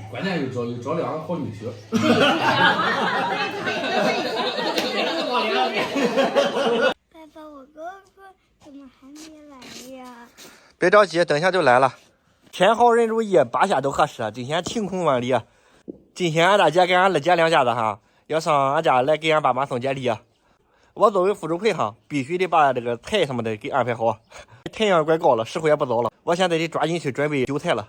关键有找两个好女婿。爸爸，我哥哥怎么还没来呀？别着急，等一下就来了。天好人如意，八下都合适。今天晴空万里，今天俺大姐给俺二姐两家子哈，要上俺家来给俺爸妈送节礼。我作为副主陪哈，必须得把这个菜什么的给安排好。太阳怪高了，时候也不早了，我现在得抓紧去准备韭菜了。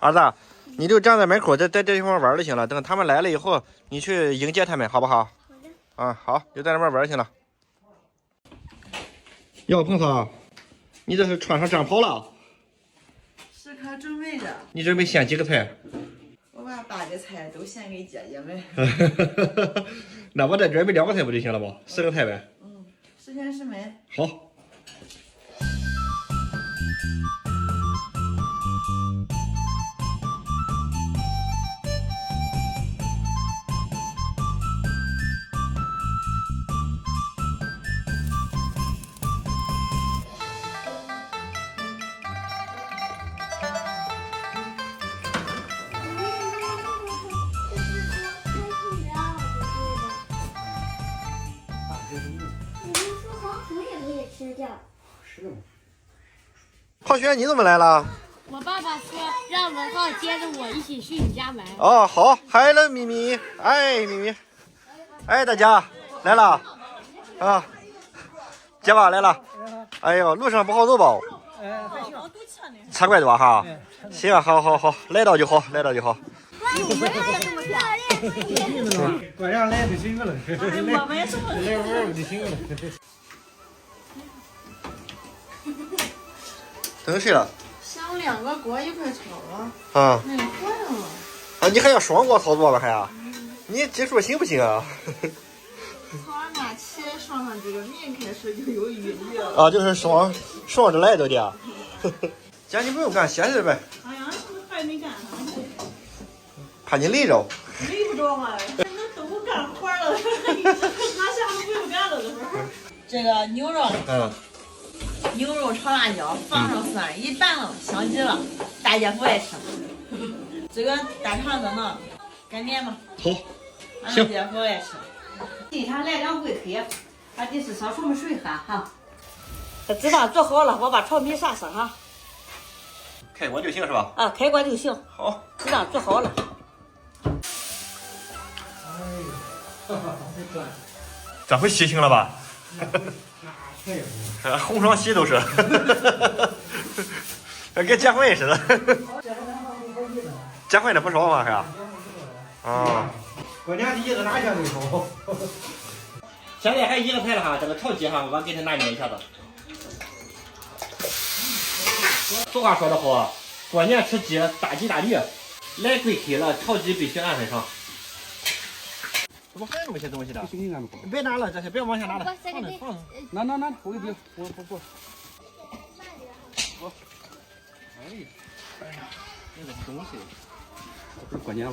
儿子，你就站在门口，在这地方玩就行了。等他们来了以后，你去迎接他们，好不好？好的。啊，好，就在那边玩就行了。哟，彭嫂，你这是穿上战袍了？是可准备的。你准备献几个菜？我把8个菜都献给姐姐们。那我再准备2个菜不就行了吗？10个菜呗。嗯，10全10美。好。浩轩，你怎么来了？我爸爸说让文浩接着我一起去你家玩。哦，好，嗨了，咪咪，哎，咪咪，哎，大家来了啊，结巴来了。哎呦，路上不好走吧？车怪多哈。行，好好好，来到就好，来到就好。管上来就行了，来玩就行了。等谁了？想2个锅一块炒啊。啊。那个火上了。啊，你还要双锅操作吗？还啊？你技术行不行啊？从俺家起上这个面开始就有余力了。啊，就是双着来的的。姐，你不用干，歇歇呗。哎呀，还没干呢。怕你累着。累不着嘛，那都干活了，俺啥都不用干了，这会儿。这个牛肉。牛肉炒辣椒，放上蒜，一拌了，香极了，大姐夫爱吃。这个大肠子呢，干面嘛。好。俺大姐夫爱吃。地上来2贵客，俺得是烧什么水喝哈。这饭做好了，我把炒米啥上哈。开锅就行是吧？啊，开锅就行。好。这样做好了。这回喜庆了吧？红双喜都是，跟结婚似的。结婚的不少嘛，还。啊。关键是一个拿下最好。现在还1个菜了哈，这个炒鸡哈，我给他拿捏一下子。俗话说得好啊，过年吃鸡，大吉大利。来贵客了，炒鸡必须安排上。怎么还有那么些东西的？别拿了，这些别往下拿了，放着放着。拿，我给你，我。哎呀，那个东西，这不是关键了。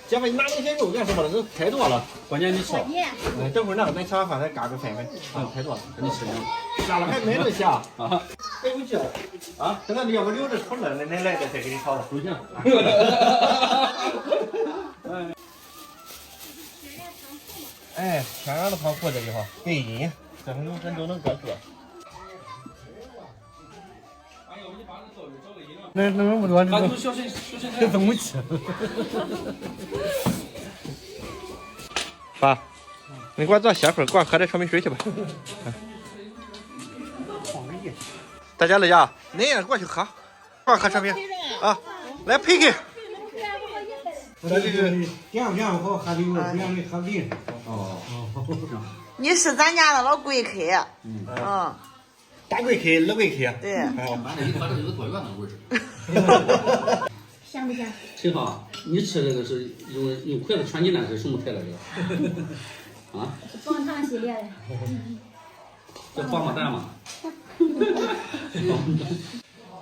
姐夫，你拿那些肉干什么的？都太多了。关键你吃。等会儿那个咱吃完饭再嘎个分。太多了，你吃呢。下了还没东西啊？啊。还有这啊？等俺要不留着炒了，恁来的再给你炒了。不行。哎，天然的汤铺这地方对阴，这很多人都能搁个。那么多，你怎么吃？爸，你给我做歇会儿，给我喝点炒米水去吧。大家乐呀，恁也过去喝，给我喝炒米啊，来陪给。这个点不点不好喝的，不让你喝冰。哦。你是咱家的老贵客。大贵客，老贵客。对。反正你把这有个多远的味儿。香不香？挺好。你吃这个是用筷子穿进来是什么菜来着？啊？棒糖系列的。这棒棒蛋吗？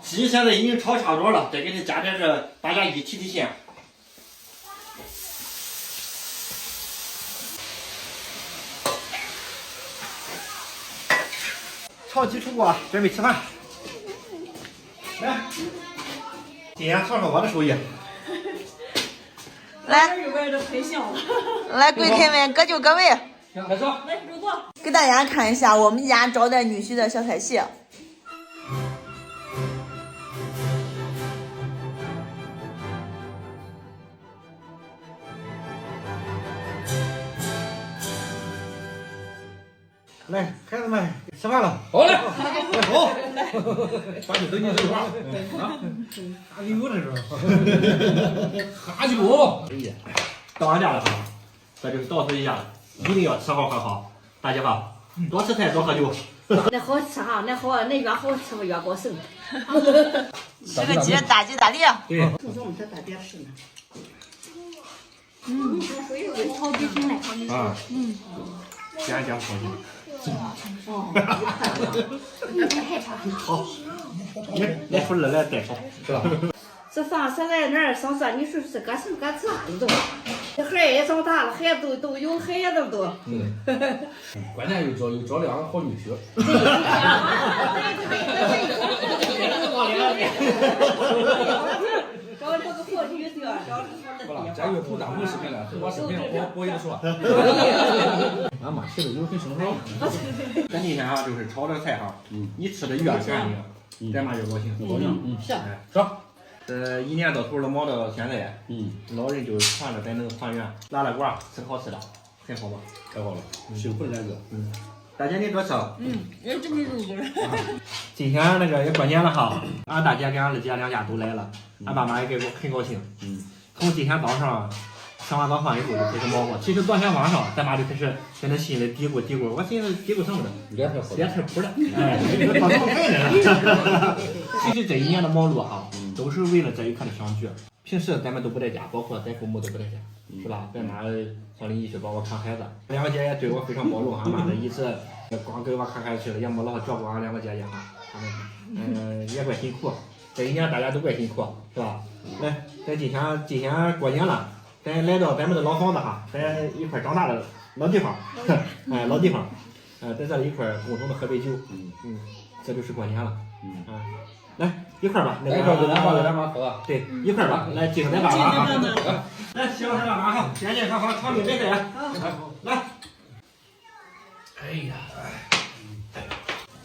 鸡现在已经炒差不多了，再给它加点这大家一提鲜。炒鸡出锅，准备吃饭。来，今天尝尝我的手艺。来，有味的配香。来，贵客们各就各位。开始。来，入座。给大家看一下我们家招待女婿的小菜系。来，孩子们吃饭了。好嘞。好。把酒等你这块啊。哈酒这是。哈酒。哎呀，到俺家了哈，这就是捯饬一下，一定要吃好喝好。大姐哈，多吃菜多喝酒。那好吃哈，那好，那越好吃越高兴。吃个鸡，大吉大利。对。这我们这大点事呢。超级听嘞。啊。家家好心。好，来出来来带好，是吧？这饭现在那儿上这，你说是个性个子都，这孩儿也长大了，孩子都有孩子都。关键有找两个好女婿。找这个好女婿，好了，咱又不当回视频了，我视频播一说。俺妈吃的有很生活。咱今天啊，就是炒这个菜哈，你吃的越干净，咱妈越高兴。高兴。是。说，一年到头的忙到现在，老人就盼着咱能团圆，拉拉呱，吃个好吃的，很好吧？太好了，辛苦了咱哥。大姐你多吃。也真没入过。今天那个也过年了哈，俺大姐跟俺二姐两家都来了，俺爸妈也给我很高兴。从今天早上吃完早饭以后就开始忙活。其实昨天晚上咱妈就开始在那心里嘀咕，我寻思嘀咕什么呢？脸太好，脸太苦了。哎，放什么菜呢？其实这一年的忙碌哈，都是为了这一刻的相聚。平时咱们都不在家，包括咱父母都不在家，是吧？咱妈上临沂去帮我看孩子，两个姐也对我非常包容，俺妈的一直光给我看孩子去了，也没老照顾俺两个姐姐哈。他们也怪辛苦，这一年大家都怪辛苦，是吧？来，咱今天过年了，咱来到咱们的老房子哈，咱一块长大的老地方，哎，老地方，在这里一块共同的喝杯酒，这就是过年了，来一块吧，那个给咱妈喝。对，一块吧，来敬咱爸妈哈，来希望咱爸妈哈健健康康，长命百岁，来，哎呀。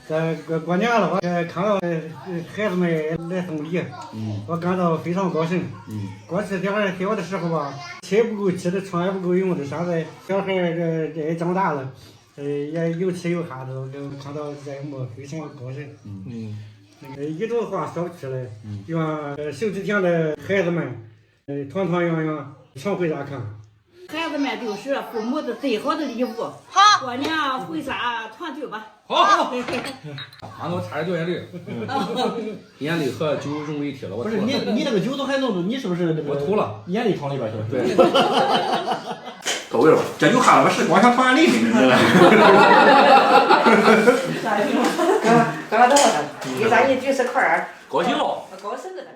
这过年了，我看到孩子们来送礼，我感到非常高兴。过去小的时候吧，吃不够吃的，穿也不够用的，现在小孩这长大了，也有吃有喝的，看到这一幕非常高兴。一句话说不出来，希望手指天的孩子们，团团圆圆，常回家看。孩子们都是父母的最好的礼物。好，过年回家团聚吧。好。俺给我插点掉眼泪，眼泪和酒融为一体了。不是你那个酒都还弄着，你是不是那个我吐了，眼泪往里边去了？对。够味了，这酒喝了，我是光想团圆泪呢，刚刚等会儿，给咱一举是块儿，高兴。高兴着呢。